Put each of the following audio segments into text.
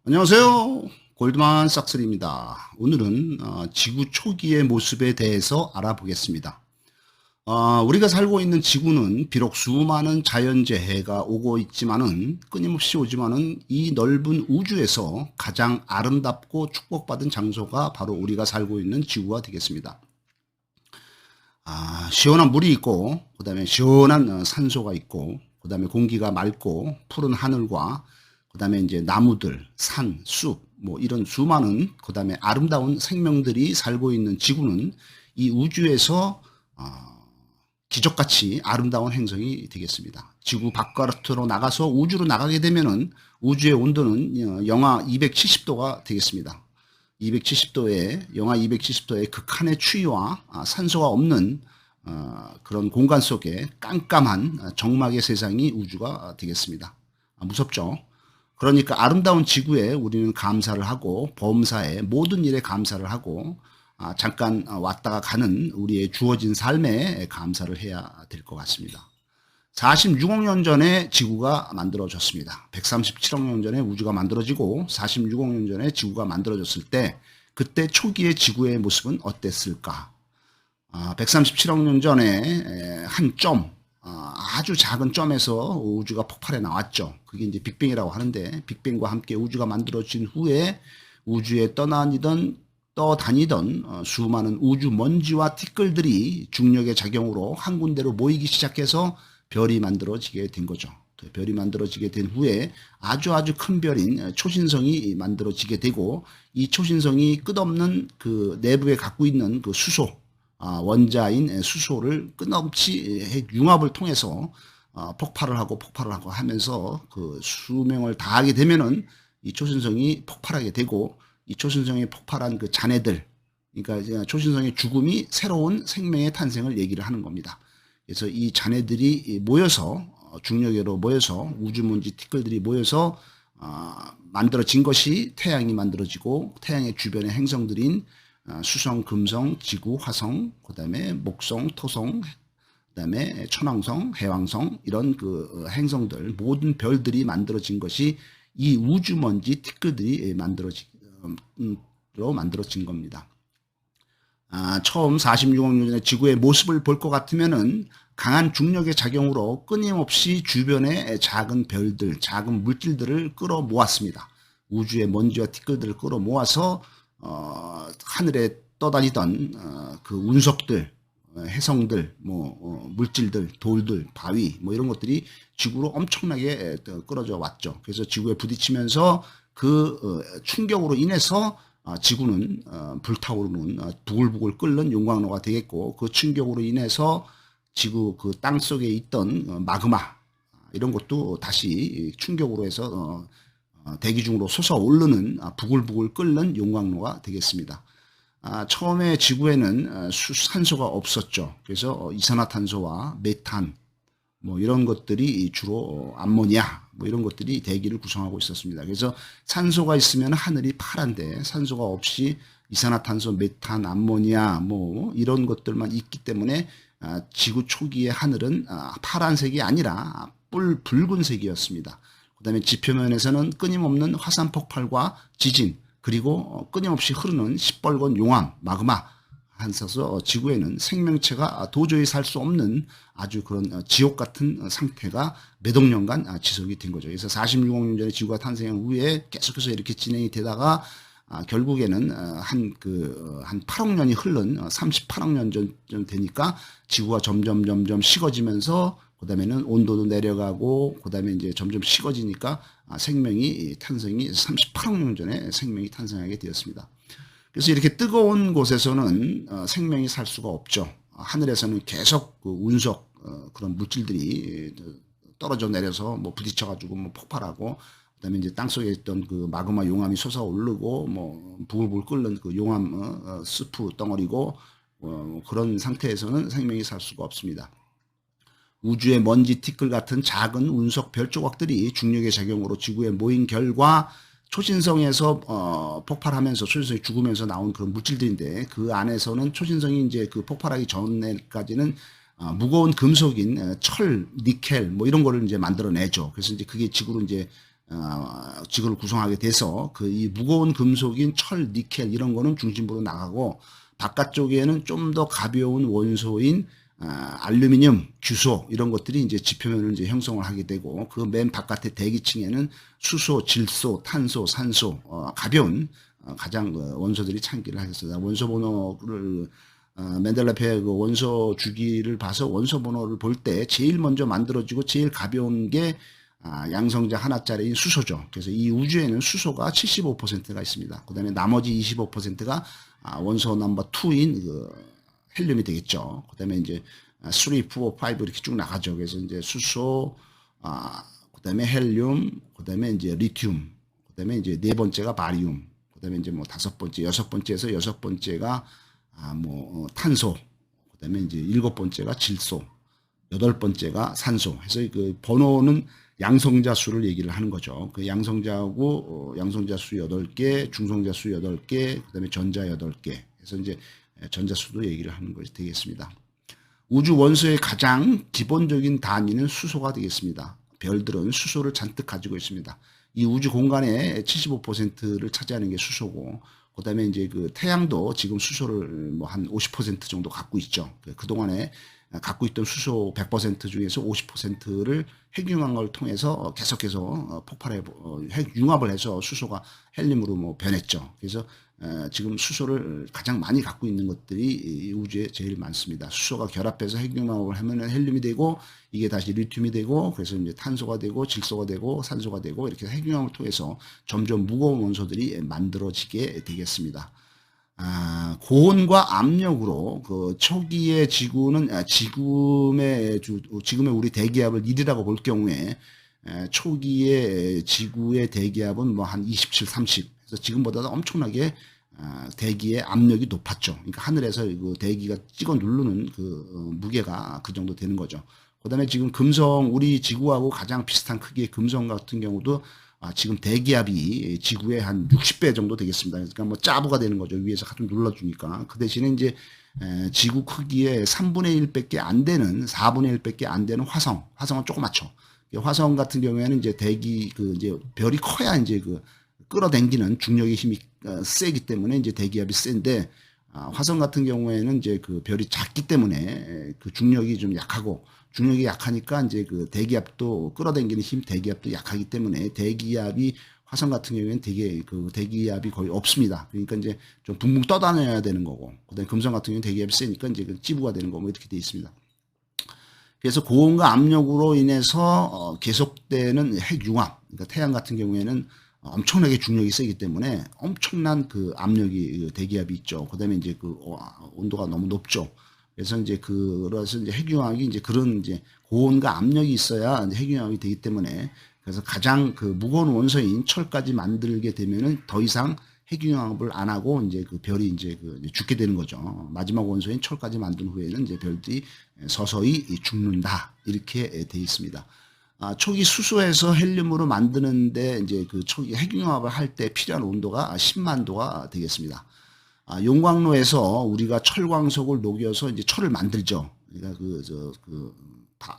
안녕하세요. 골드만삭스입니다. 오늘은 지구 초기의 모습에 대해서 알아보겠습니다. 우리가 살고 있는 지구는 비록 수많은 자연재해가 오고 있지만은 끊임없이 오지만은 이 넓은 우주에서 가장 아름답고 축복받은 장소가 바로 우리가 살고 있는 지구가 되겠습니다. 시원한 물이 있고, 그 다음에 시원한 산소가 있고, 그 다음에 공기가 맑고 푸른 하늘과 그 다음에 이제 나무들, 산, 숲, 뭐 이런 수많은 그 다음에 아름다운 생명들이 살고 있는 지구는 이 우주에서 기적같이 아름다운 행성이 되겠습니다. 지구 바깥으로 나가서 우주로 나가게 되면은 우주의 온도는 영하 270도가 되겠습니다. 270도의 영하 270도의 극한의 추위와 산소가 없는 그런 공간 속에 깜깜한 정막의 세상이 우주가 되겠습니다. 무섭죠? 그러니까 아름다운 지구에 우리는 감사를 하고 범사에 모든 일에 감사를 하고 잠깐 왔다가 가는 우리의 주어진 삶에 감사를 해야 될 것 같습니다. 46억 년 전에 지구가 만들어졌습니다. 137억 년 전에 우주가 만들어지고 46억 년 전에 지구가 만들어졌을 때 그때 초기의 지구의 모습은 어땠을까? 137억 년 전에 한 점, 아주 작은 점에서 우주가 폭발해 나왔죠. 그게 이제 빅뱅이라고 하는데 빅뱅과 함께 우주가 만들어진 후에 우주에 떠다니던 수많은 우주 먼지와 티끌들이 중력의 작용으로 한 군데로 모이기 시작해서 별이 만들어지게 된 거죠. 별이 만들어지게 된 후에 아주 큰 별인 초신성이 만들어지게 되고 이 초신성이 끝없는 그 내부에 갖고 있는 그 수소, 원자인 수소를 끝없이 융합을 통해서 폭발을 하고 하면서 그 수명을 다하게 되면은 이 초신성이 폭발하게 되고 이 초신성이 폭발한 그 잔해들, 그러니까 초신성의 죽음이 새로운 생명의 탄생을 얘기를 하는 겁니다. 그래서 이 잔해들이 모여서 중력으로 모여서 우주먼지 티끌들이 모여서 만들어진 것이 태양이 만들어지고 태양의 주변의 행성들인 수성, 금성, 지구, 화성, 그 다음에 목성, 토성, 그 다음에 천왕성, 해왕성 이런 그 행성들 모든 별들이 만들어진 것이 이 우주먼지 티끌들이 만들어진 겁니다. 처음 46억 년 전에 지구의 모습을 볼 것 같으면은 강한 중력의 작용으로 끊임없이 주변의 작은 별들, 작은 물질들을 끌어모았습니다. 우주의 먼지와 티끌들을 끌어모아서 하늘에 떠다니던 그 운석들, 해성들, 물질들, 돌들, 바위, 이런 것들이 지구로 엄청나게 끌어져 왔죠. 그래서 지구에 부딪히면서 그 충격으로 인해서 지구는 불타오르는 부글부글 끓는 용광로가 되겠고 그 충격으로 인해서 지구 그 땅 속에 있던 마그마 이런 것도 다시 충격으로 해서 대기 중으로 솟아오르는 부글부글 끓는 용광로가 되겠습니다. 처음에 지구에는 산소가 없었죠. 그래서 이산화탄소와 메탄 이런 것들이 주로 암모니아 이런 것들이 대기를 구성하고 있었습니다. 그래서 산소가 있으면 하늘이 파란데 산소가 없이 이산화탄소, 메탄, 암모니아 이런 것들만 있기 때문에 지구 초기의 하늘은 파란색이 아니라 붉은색이었습니다. 그 다음에 지표면에서는 끊임없는 화산 폭발과 지진 그리고 끊임없이 흐르는 시뻘건 용암, 마그마 한서서 지구에는 생명체가 도저히 살 수 없는 아주 그런 지옥 같은 상태가 몇 억 년간 지속이 된 거죠. 그래서 46억 년 전에 지구가 탄생한 후에 계속해서 이렇게 진행이 되다가 결국에는 한 8억 년이 흐른 38억 년 전 되니까 지구가 점점 식어지면서 그다음에는 온도도 내려가고 그다음에 이제 점점 식어지니까 생명이 탄생이 38억 년 전에 생명이 탄생하게 되었습니다. 그래서 이렇게 뜨거운 곳에서는 생명이 살 수가 없죠. 하늘에서는 계속 그 운석 그런 물질들이 떨어져 내려서 부딪혀가지고 폭발하고 그다음에 이제 땅 속에 있던 그 마그마 용암이 솟아오르고 부글부글 끓는 그 용암 스프 덩어리고 그런 상태에서는 생명이 살 수가 없습니다. 우주의 먼지 티끌 같은 작은 운석 별 조각들이 중력의 작용으로 지구에 모인 결과 초신성에서 폭발하면서 초신성이 죽으면서 나온 그런 물질들인데 그 안에서는 초신성이 이제 그 폭발하기 전에까지는 무거운 금속인 철, 니켈 이런 거를 이제 만들어내죠. 그래서 이제 그게 지구로 이제 지구를 구성하게 돼서 그 이 무거운 금속인 철, 니켈 이런 거는 중심부로 나가고 바깥쪽에는 좀 더 가벼운 원소인 알루미늄, 규소 이런 것들이 이제 지표면을 이제 형성을 하게 되고 그 맨 바깥의 대기층에는 수소, 질소, 탄소, 산소 가벼운 가장 원소들이 창기를 하겠습니다. 원소 번호를 맨델라페의 그 원소 주기를 봐서 원소 번호를 볼 때 제일 먼저 만들어지고 제일 가벼운 게 양성자 하나짜리인 수소죠. 그래서 이 우주에는 수소가 75%가 있습니다. 그 다음에 나머지 25%가 원소 넘버 2인 그 헬륨이 되겠죠. 그 다음에 이제 3, 4, 5 이렇게 쭉 나가죠. 그래서 이제 수소, 그 다음에 헬륨, 그 다음에 이제 리튬, 그 다음에 이제 네 번째가 바리움, 그 다음에 이제 뭐 다섯 번째, 여섯 번째에서 여섯 번째가 탄소, 그 다음에 이제 일곱 번째가 질소, 여덟 번째가 산소. 해서 그 번호는 양성자 수를 얘기를 하는 거죠. 그 양성자하고 양성자 수 8개, 중성자 수 8개, 그 다음에 전자 8개. 그래서 이제 전자 수도 얘기를 하는 것이 되겠습니다. 우주 원소의 가장 기본적인 단위는 수소가 되겠습니다. 별들은 수소를 잔뜩 가지고 있습니다. 이 우주 공간의 75%를 차지하는 게 수소고, 그 다음에 이제 그 태양도 지금 수소를 뭐 한 50% 정도 갖고 있죠. 그동안에 갖고 있던 수소 100% 중에서 50%를 핵융합을 통해서 계속해서 폭발해, 핵융합을 해서 수소가 헬륨으로 뭐 변했죠. 그래서 지금 수소를 가장 많이 갖고 있는 것들이 이 우주에 제일 많습니다. 수소가 결합해서 핵융합을 하면 헬륨이 되고 이게 다시 리튬이 되고 그래서 이제 탄소가 되고 질소가 되고 산소가 되고 이렇게 핵융합을 통해서 점점 무거운 원소들이 만들어지게 되겠습니다. 고온과 압력으로 그 초기의 지구는 지금의 우리 대기압을 1이라고 볼 경우에 초기의 지구의 대기압은 뭐 한 27, 30. 그래서 지금보다도 엄청나게 대기의 압력이 높았죠. 그러니까 하늘에서 그 대기가 찍어 누르는 그 무게가 그 정도 되는 거죠. 그다음에 지금 금성 우리 지구하고 가장 비슷한 크기의 금성 같은 경우도 지금 대기압이 지구의 한 60배 정도 되겠습니다. 그러니까 뭐 짜부가 되는 거죠. 위에서 가끔 눌러주니까. 그 대신에 이제 지구 크기의 3분의 1밖에 안 되는 4분의 1밖에 안 되는 화성은 조그맣죠. 화성 같은 경우에는 이제 이제 별이 커야 이제 그 끌어당기는 중력의 힘이 세기 때문에 이제 대기압이 센데 화성 같은 경우에는 이제 그 별이 작기 때문에 그 중력이 좀 약하고 중력이 약하니까 이제 그 대기압도 끌어당기는 힘 대기압도 약하기 때문에 대기압이 화성 같은 경우에는 되게 그 대기압이 거의 없습니다. 그러니까 이제 좀 붕붕 떠다녀야 되는 거고 그다음에 금성 같은 경우는 대기압이 세니까 이제 그 찌부가 되는 거고 이렇게 돼 있습니다. 그래서 고온과 압력으로 인해서 계속되는 핵융합, 그러니까 태양 같은 경우에는 엄청나게 중력이 세기 때문에 엄청난 그 압력이 대기압이 있죠. 그다음에 이제 그 온도가 너무 높죠. 그래서 이제 그래서 이제 핵융합이 이제 그런 이제 고온과 압력이 있어야 이제 핵융합이 되기 때문에 그래서 가장 그 무거운 원소인 철까지 만들게 되면은 더 이상 핵융합을 안 하고 이제 그 별이 이제 죽게 되는 거죠. 마지막 원소인 철까지 만든 후에는 이제 별들이 서서히 죽는다 이렇게 돼 있습니다. 초기 수소에서 헬륨으로 만드는데 이제 그 초기 핵융합을 할 때 필요한 온도가 10만 도가 되겠습니다. 용광로에서 우리가 철광석을 녹여서 이제 철을 만들죠. 그러니까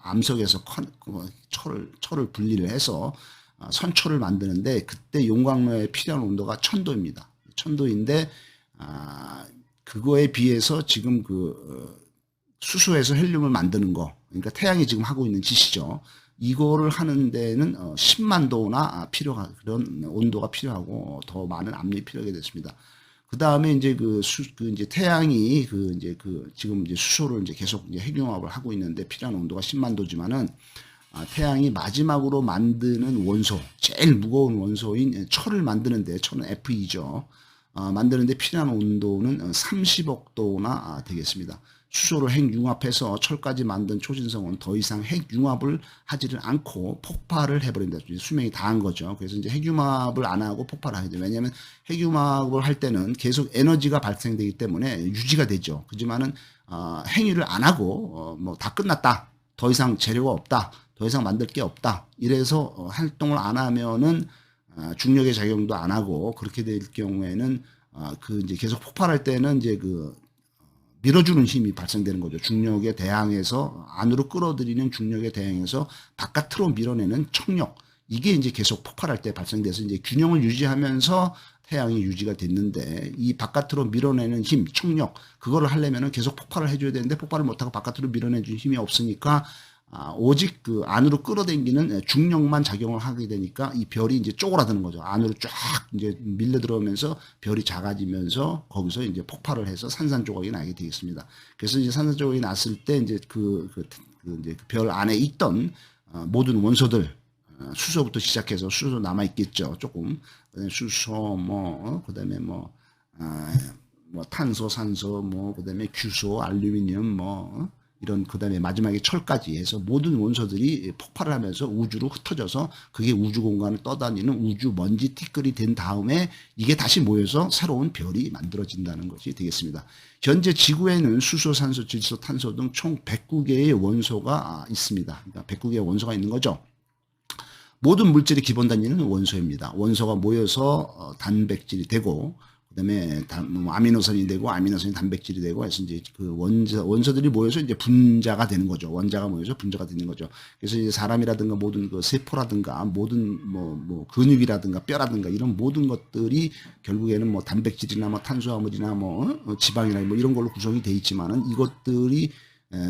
암석에서 철을 분리를 해서 선초를 만드는데 그때 용광로에 필요한 온도가 1000도입니다. 1000도인데 그거에 비해서 지금 수소에서 헬륨을 만드는 거, 그러니까 태양이 지금 하고 있는 짓이죠. 이거를 하는 데는 10만 도나 그런 온도가 필요하고 더 많은 압력이 필요하게 됐습니다. 그 다음에 이제 이제 태양이 지금 이제 수소를 이제 계속 이제 핵융합을 하고 있는데 필요한 온도가 10만 도지만은 태양이 마지막으로 만드는 원소, 제일 무거운 원소인 철을 만드는데 철은 Fe죠. 만드는데 필요한 온도는 30억 도나 되겠습니다. 수소를 핵융합해서 철까지 만든 초신성은 더 이상 핵융합을 하지를 않고 폭발을 해버린다. 수명이 다한 거죠. 그래서 이제 핵융합을 안 하고 폭발을 하게 돼요. 왜냐하면 핵융합을 할 때는 계속 에너지가 발생되기 때문에 유지가 되죠. 그지만은 행위를 안 하고 뭐 다 끝났다. 더 이상 재료가 없다. 더 이상 만들 게 없다. 이래서 활동을 안 하면은 중력의 작용도 안 하고 그렇게 될 경우에는 이제 계속 폭발할 때는 이제 밀어주는 힘이 발생되는 거죠. 중력에 대항해서 안으로 끌어들이는 중력에 대항해서 바깥으로 밀어내는 청력. 이게 이제 계속 폭발할 때 발생돼서 이제 균형을 유지하면서 태양이 유지가 됐는데 이 바깥으로 밀어내는 힘, 충력 그거를 하려면은 계속 폭발을 해줘야 되는데 폭발을 못하고 바깥으로 밀어내주는 힘이 없으니까 오직 그 안으로 끌어당기는 중력만 작용을 하게 되니까 이 별이 이제 쪼그라드는 거죠. 안으로 쫙 이제 밀려 들어오면서 별이 작아지면서 거기서 이제 폭발을 해서 산산조각이 나게 되겠습니다. 그래서 이제 산산조각이 났을 때 이제 이제 그 별 안에 있던 모든 원소들 수소부터 시작해서 수소 남아 있겠죠. 조금 그다음에 수소 그다음에 뭐 탄소, 산소 그다음에 규소, 알루미늄 이런 그다음에 마지막에 철까지 해서 모든 원소들이 폭발을 하면서 우주로 흩어져서 그게 우주 공간을 떠다니는 우주 먼지 티끌이 된 다음에 이게 다시 모여서 새로운 별이 만들어진다는 것이 되겠습니다. 현재 지구에는 수소, 산소, 질소, 탄소 등 총 109개의 원소가 있습니다. 그러니까 109개의 원소가 있는 거죠. 모든 물질의 기본 단위는 원소입니다. 원소가 모여서 단백질이 되고 그다음에 아미노산이 되고 아미노산이 단백질이 되고 해서 이제 그 원소들이 모여서 이제 분자가 되는 거죠. 원자가 모여서 분자가 되는 거죠. 그래서 이제 사람이라든가 모든 그 세포라든가 모든 근육이라든가 뼈라든가 이런 모든 것들이 결국에는 단백질이나 탄수화물이나 지방이나 이런 걸로 구성이 돼 있지만은 이것들이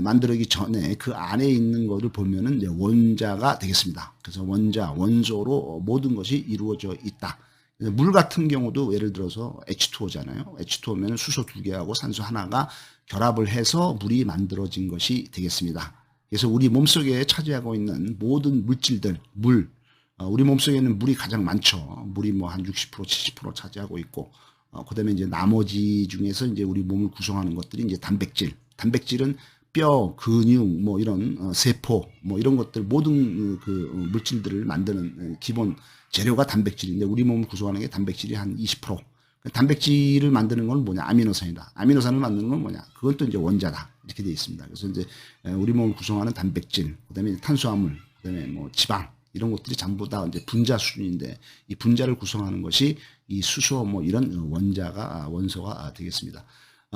만들기 전에 그 안에 있는 것을 보면은 이제 원자가 되겠습니다. 그래서 원소로 모든 것이 이루어져 있다. 물 같은 경우도 예를 들어서 H2O잖아요. H2O면 수소 2개하고 산소 하나가 결합을 해서 물이 만들어진 것이 되겠습니다. 그래서 우리 몸속에 차지하고 있는 모든 물질들, 우리 몸속에는 물이 가장 많죠. 물이 한 60%, 70% 차지하고 있고, 그다음에 이제 나머지 중에서 이제 우리 몸을 구성하는 것들이 이제 단백질은 뼈, 근육, 이런 세포, 이런 것들 모든 그 물질들을 만드는 기본 재료가 단백질인데 우리 몸을 구성하는 게 단백질이 한 20%. 단백질을 만드는 건 뭐냐? 아미노산이다. 아미노산을 만드는 건 뭐냐? 그건 또 이제 원자다. 이렇게 되어 있습니다. 그래서 이제 우리 몸을 구성하는 단백질, 그다음에 탄수화물, 그다음에 지방 이런 것들이 전부 다 이제 분자 수준인데 이 분자를 구성하는 것이 이 수소 이런 원소가 되겠습니다.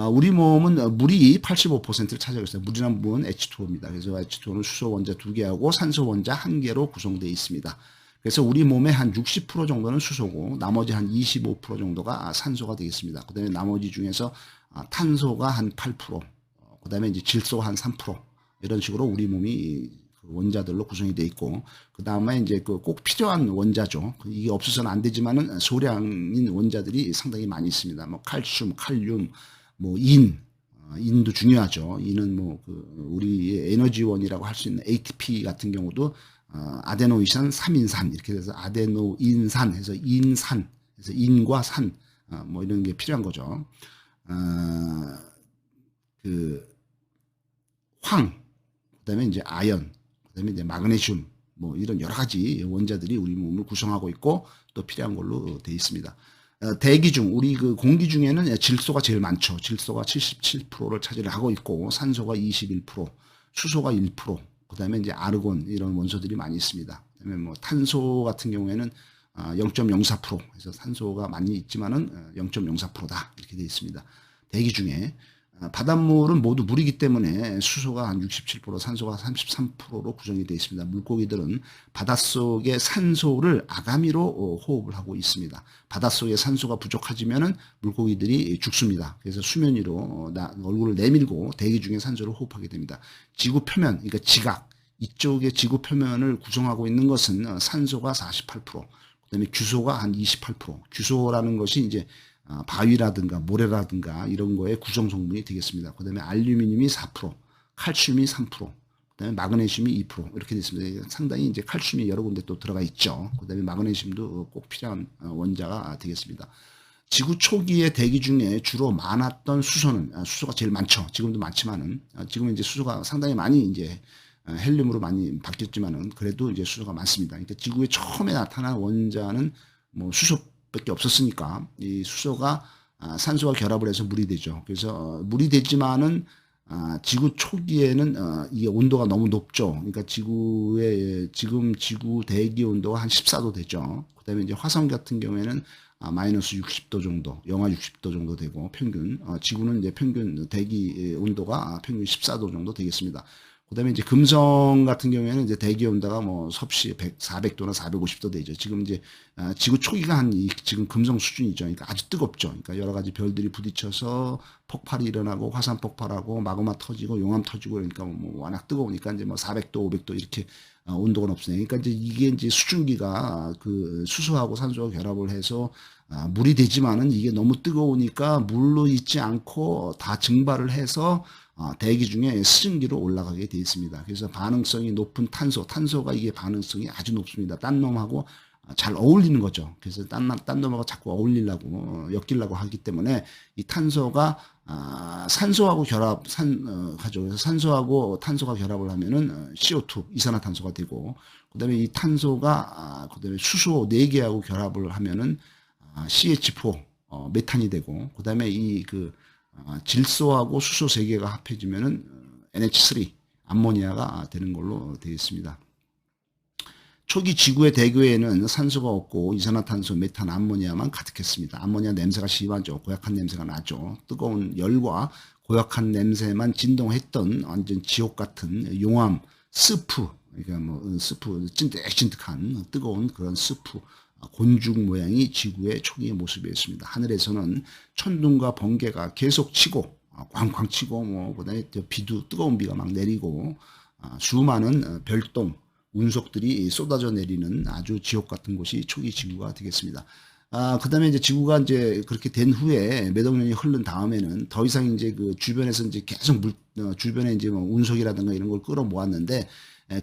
우리 몸은 물이 85%를 차지하고 있어요. 물이란 부분 H2O입니다. 그래서 H2O는 수소 원자 2개하고 산소 원자 1개로 구성되어 있습니다. 그래서 우리 몸의 한 60% 정도는 수소고 나머지 한 25% 정도가 산소가 되겠습니다. 그 다음에 나머지 중에서 탄소가 한 8%, 그 다음에 이제 질소가 한 3% 이런 식으로 우리 몸이 원자들로 구성이 되어 있고 그 다음에 이제 꼭 필요한 원자죠. 이게 없어서는 안 되지만은 소량인 원자들이 상당히 많이 있습니다. 칼슘, 칼륨, 인도 중요하죠. 인은 우리의 에너지원이라고 할 수 있는 ATP 같은 경우도 아데노이산 3인산 이렇게 돼서 아데노인산 해서 인산 해서 인과 산 이런 게 필요한 거죠. 그다음에 이제 아연, 그다음에 이제 마그네슘 이런 여러 가지 원자들이 우리 몸을 구성하고 있고 또 필요한 걸로 되어 있습니다. 대기 중 우리 그 공기 중에는 질소가 제일 많죠. 질소가 77%를 차지를 하고 있고 산소가 21%, 수소가 1%, 그다음에 이제 아르곤 이런 원소들이 많이 있습니다. 그다음에 탄소 같은 경우에는 0.04% 해서 산소가 많이 있지만은 0.04%다 이렇게 되어 있습니다. 대기 중에 바닷물은 모두 물이기 때문에 수소가 한 67%, 산소가 33%로 구성이 되어 있습니다. 물고기들은 바닷속의 산소를 아가미로 호흡을 하고 있습니다. 바닷속에 산소가 부족해지면은 물고기들이 죽습니다. 그래서 수면 위로 얼굴을 내밀고 대기 중에 산소를 호흡하게 됩니다. 지구 표면, 그러니까 지각, 이쪽의 지구 표면을 구성하고 있는 것은 산소가 48%, 그다음에 규소가 한 28%. 규소라는 것이 이제 바위라든가 모래라든가 이런 거의 구성 성분이 되겠습니다. 그다음에 알루미늄이 4%, 칼슘이 3%, 그다음에 마그네슘이 2% 이렇게 됐습니다. 상당히 이제 칼슘이 여러 군데 또 들어가 있죠. 그다음에 마그네슘도 꼭 필요한 원자가 되겠습니다. 지구 초기의 대기 중에 주로 많았던 수소가 제일 많죠. 지금도 많지만은 지금은 이제 수소가 상당히 많이 이제 헬륨으로 많이 바뀌었지만은 그래도 이제 수소가 많습니다. 그러니까 지구에 처음에 나타난 원자는 수소밖에 없었으니까 이 수소가 산소와 결합을 해서 물이 되죠. 그래서 물이 되지만은 지구 초기에는 이게 온도가 너무 높죠. 그러니까 지금 지구 대기 온도가 한 14도 되죠. 그다음에 이제 화성 같은 경우에는 마이너스 60도 정도, 영하 60도 정도 되고 평균 지구는 이제 평균 대기 온도가 평균 14도 정도 되겠습니다. 그다음에 이제 금성 같은 경우에는 이제 대기 온도가 뭐 섭씨 400도나 450도 되죠. 지금 이제 지구 초기가 지금 금성 수준이죠. 그러니까 아주 뜨겁죠. 그러니까 여러 가지 별들이 부딪혀서 폭발이 일어나고 화산 폭발하고 마그마 터지고 용암 터지고 그러니까 뭐 워낙 뜨거우니까 이제 뭐 400도, 500도 이렇게 온도가 높으니까 그러니까 이제 이게 이제 수증기가 그 수소하고 산소가 결합을 해서 물이 되지만은 이게 너무 뜨거우니까 물로 있지 않고 다 증발을 해서 대기 중에 수증기로 올라가게 되어 있습니다. 그래서 반응성이 높은 탄소가 이게 반응성이 아주 높습니다. 딴 놈하고 잘 어울리는 거죠. 그래서 딴 놈하고 자꾸 어울리려고 엮이려고 하기 때문에 이 탄소가 산소하고 하죠. 그래서 산소하고 탄소가 결합을 하면은 CO2 이산화탄소가 되고 그다음에 이 탄소가 그다음에 수소 4개하고 결합을 하면은 CH4 메탄이 되고 그다음에 질소하고 수소 3개가 합해지면은 NH3 암모니아가 되는 걸로 되어 있습니다. 초기 지구의 대기에는 산소가 없고 이산화탄소, 메탄, 암모니아만 가득했습니다. 암모니아 냄새가 심하죠. 고약한 냄새가 나죠. 뜨거운 열과 고약한 냄새만 진동했던 완전 지옥 같은 용암, 스프, 그러니까 뭐 스프 찐득찐득한 뜨거운 그런 스프 곤죽 모양이 지구의 초기의 모습이었습니다. 하늘에서는 천둥과 번개가 계속 치고 꽝꽝 치고 뭐 그다음에 비도 뜨거운 비가 막 내리고 수많은 별똥 운석들이 쏟아져 내리는 아주 지옥 같은 곳이 초기 지구가 되겠습니다. 그다음에 이제 지구가 이제 그렇게 된 후에 몇 억 년이 흐른 다음에는 더 이상 이제 그 주변에서 이제 계속 주변에 이제 뭐 운석이라든가 이런 걸 끌어모았는데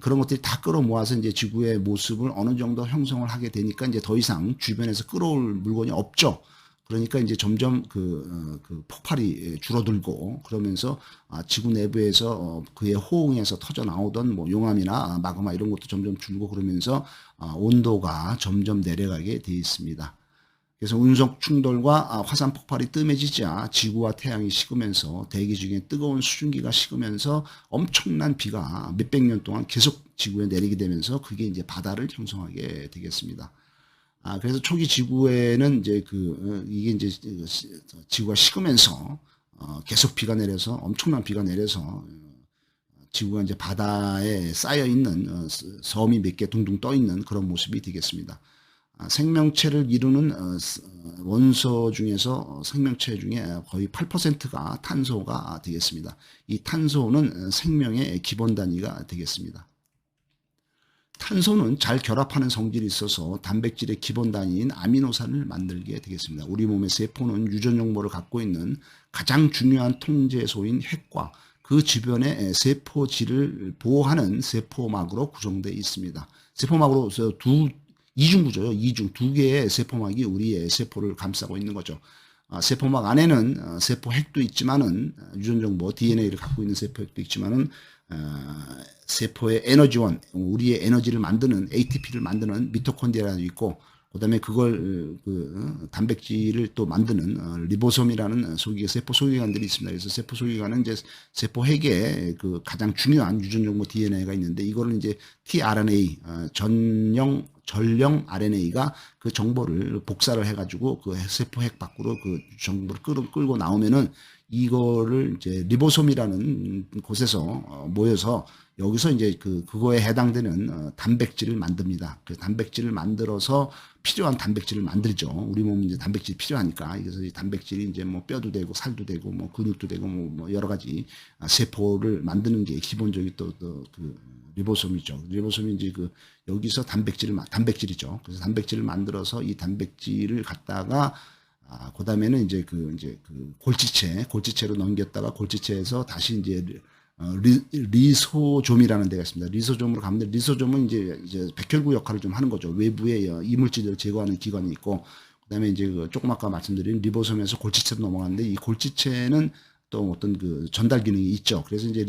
그런 것들이 다 끌어모아서 이제 지구의 모습을 어느 정도 형성을 하게 되니까 이제 더 이상 주변에서 끌어올 물건이 없죠. 그러니까 이제 점점 그 폭발이 줄어들고 그러면서 지구 내부에서 그에 호응해서 터져 나오던 뭐 용암이나 마그마 이런 것도 점점 줄고 그러면서 온도가 점점 내려가게 되어 있습니다. 그래서 운석 충돌과 화산 폭발이 뜸해지자 지구와 태양이 식으면서 대기 중에 뜨거운 수증기가 식으면서 엄청난 비가 몇백 년 동안 계속 지구에 내리게 되면서 그게 이제 바다를 형성하게 되겠습니다. 그래서 초기 지구에는 이제 이게 이제 지구가 식으면서 계속 비가 내려서 엄청난 비가 내려서 지구가 이제 바다에 쌓여 있는 섬이 몇 개 둥둥 떠 있는 그런 모습이 되겠습니다. 생명체를 이루는 원소 중에서 생명체 중에 거의 8%가 탄소가 되겠습니다. 이 탄소는 생명의 기본 단위가 되겠습니다. 탄소는 잘 결합하는 성질이 있어서 단백질의 기본 단위인 아미노산을 만들게 되겠습니다. 우리 몸의 세포는 유전 정보를 갖고 있는 가장 중요한 통제소인 핵과 그 주변의 세포질을 보호하는 세포막으로 구성되어 있습니다. 세포막으로 이중구조요. 두 개의 세포막이 우리의 세포를 감싸고 있는 거죠. 세포막 안에는 세포핵도 있지만은 유전정보 DNA를 갖고 있는 세포핵도 있지만은 세포의 에너지원, 우리의 에너지를 만드는 ATP를 만드는 미토콘드리아도 있고 그다음에 그걸 단백질을 또 만드는 리보솜이라는 세포 소유기관들이 있습니다. 그래서 세포 소유기관은 이제 세포핵의 가장 중요한 유전정보 DNA가 있는데 이거를 이제 tRNA 전령 RNA가 그 정보를 복사를 해가지고 그 세포핵 밖으로 그 정보를 끌고 나오면은 이거를 이제 리보솜이라는 곳에서 모여서 여기서 이제 그거에 해당되는 단백질을 만듭니다. 그 단백질을 만들어서 필요한 단백질을 만들죠. 우리 몸은 이제 단백질이 필요하니까. 그래서 이 단백질이 이제 뭐 뼈도 되고 살도 되고 뭐 근육도 되고 뭐 여러 가지 세포를 만드는 게 기본적인 그 리보솜이죠. 리보솜이 이제 여기서 단백질이죠. 그래서 단백질을 만들어서 이 단백질을 갖다가 그 다음에는 이제 골지체로 넘겼다가 골지체에서 다시 이제 리소좀이라는 데가 있습니다. 리소좀으로 가면 리소좀은 이제 백혈구 역할을 좀 하는 거죠. 외부의 이물질을 제거하는 기관이 있고, 그다음에 이제 조금 아까 말씀드린 리보솜에서 골지체로 넘어가는데 이 골지체는 또 어떤 전달 기능이 있죠. 그래서 이제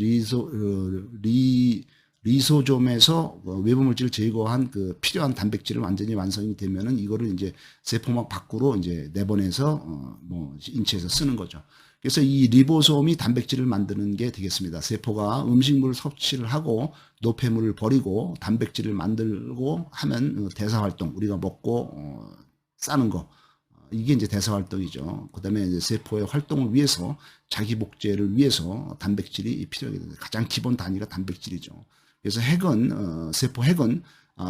리소좀에서 외부 물질을 제거한 필요한 단백질을 완전히 완성이 되면은 이거를 이제 세포막 밖으로 이제 내보내서 인체에서 쓰는 거죠. 그래서 이 리보솜이 단백질을 만드는 게 되겠습니다. 세포가 음식물을 섭취를 하고 노폐물을 버리고 단백질을 만들고 하면 대사활동, 우리가 먹고 싸는 거, 이게 이제 대사 활동이죠. 그다음에 이제 세포의 활동을 위해서 자기 복제를 위해서 단백질이 필요하게 됩니다. 가장 기본 단위가 단백질이죠. 그래서 세포 핵은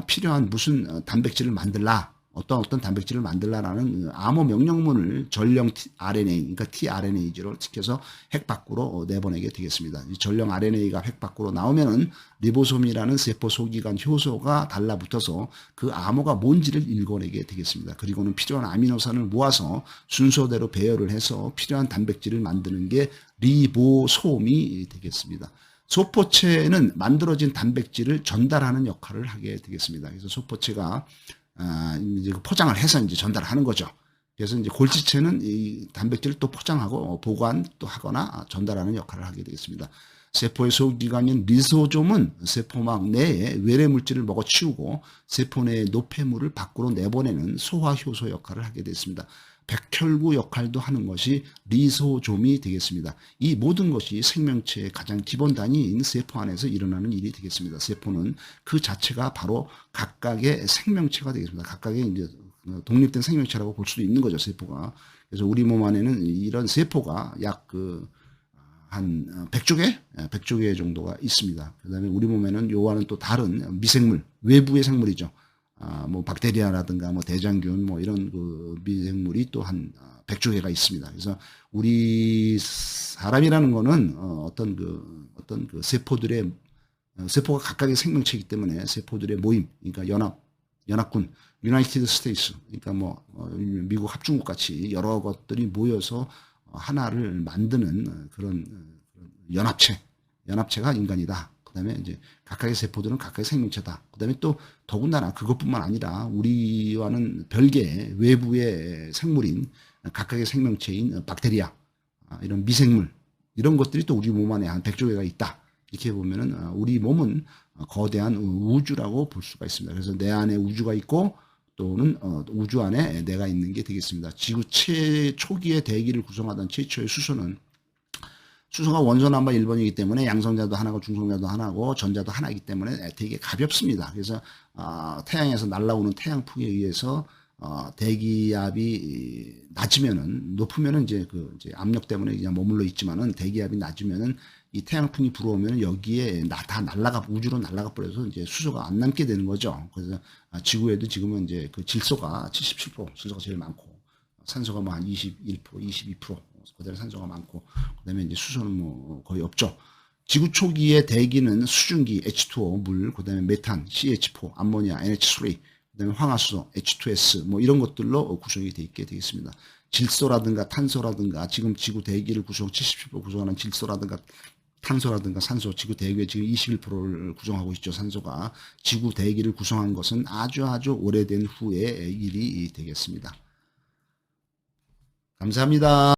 필요한 무슨 단백질을 만들라, 어떤 단백질을 만들라라는 암호 명령문을 전령 RNA, 그러니까 tRNA를 지켜서 핵 밖으로 내보내게 되겠습니다. 이 전령 RNA가 핵 밖으로 나오면은 리보솜이라는 세포 소기관 효소가 달라붙어서 그 암호가 뭔지를 읽어내게 되겠습니다. 그리고는 필요한 아미노산을 모아서 순서대로 배열을 해서 필요한 단백질을 만드는 게 리보솜이 되겠습니다. 소포체는 만들어진 단백질을 전달하는 역할을 하게 되겠습니다. 그래서 소포체가 이제 포장을 해서 이제 전달하는 거죠. 그래서 이제 골지체는 이 단백질을 또 포장하고 보관 또 하거나 전달하는 역할을 하게 되겠습니다. 세포의 소기관인 리소솜은 세포막 내에 외래 물질을 먹어치우고 세포 내의 노폐물을 밖으로 내보내는 소화 효소 역할을 하게 되겠습니다. 백혈구 역할도 하는 것이 리소솜이 되겠습니다. 이 모든 것이 생명체의 가장 기본 단위인 세포 안에서 일어나는 일이 되겠습니다. 세포는 그 자체가 바로 각각의 생명체가 되겠습니다. 각각의 이제 독립된 생명체라고 볼 수도 있는 거죠, 세포가. 그래서 우리 몸 안에는 이런 세포가 약 한 100조 개? 100조 개 정도가 있습니다. 그 다음에 우리 몸에는 요와는 또 다른 미생물, 외부의 생물이죠. 뭐 박테리아라든가 뭐 대장균 뭐 이런 그 미생물이 또 한 100조 개가 있습니다. 그래서 우리 사람이라는 거는 어떤 그 세포가 각각의 생명체이기 때문에 세포들의 모임, 그러니까 연합군, 유나이티드 스테이츠, 그러니까 뭐 미국 합중국 같이 여러 것들이 모여서 하나를 만드는 그런 연합체가 인간이다. 그다음에 이제 각각의 세포들은 각각의 생명체다. 그다음에 또 더군다나 그것뿐만 아니라 우리와는 별개의 외부의 생물인 각각의 생명체인 박테리아, 이런 미생물, 이런 것들이 또 우리 몸 안에 한 100조 개가 있다. 이렇게 보면은 우리 몸은 거대한 우주라고 볼 수가 있습니다. 그래서 내 안에 우주가 있고 또는 우주 안에 내가 있는 게 되겠습니다. 지구 초기의 대기를 구성하던 최초의 수소가 원소 넘버 1번이기 때문에 양성자도 하나고 중성자도 하나고 전자도 하나이기 때문에 되게 가볍습니다. 그래서 태양에서 날아오는 태양풍에 의해서 대기압이 높으면은 이제 이제 압력 때문에 그냥 머물러 있지만은 대기압이 낮으면은 이 태양풍이 불어오면 여기에 다 우주로 날아가 버려서 이제 수소가 안 남게 되는 거죠. 그래서 지구에도 지금은 이제 그 질소가 77%, 질소가 제일 많고 산소가 뭐 한 21%, 22%, 그대로 산소가 많고 그다음에 이제 수소는 뭐 거의 없죠. 지구 초기의 대기는 수증기 H2O 물, 그다음에 메탄 CH4, 암모니아 NH3, 그다음에 황화수소 H2S 뭐 이런 것들로 구성이 되어 있게 되겠습니다. 질소라든가 탄소라든가 지금 지구 대기를 77% 구성하는 질소라든가 탄소라든가 산소, 지구 대기의 지금 21%를 구성하고 있죠. 산소가 지구 대기를 구성한 것은 아주 오래된 후의 일이 되겠습니다. 감사합니다.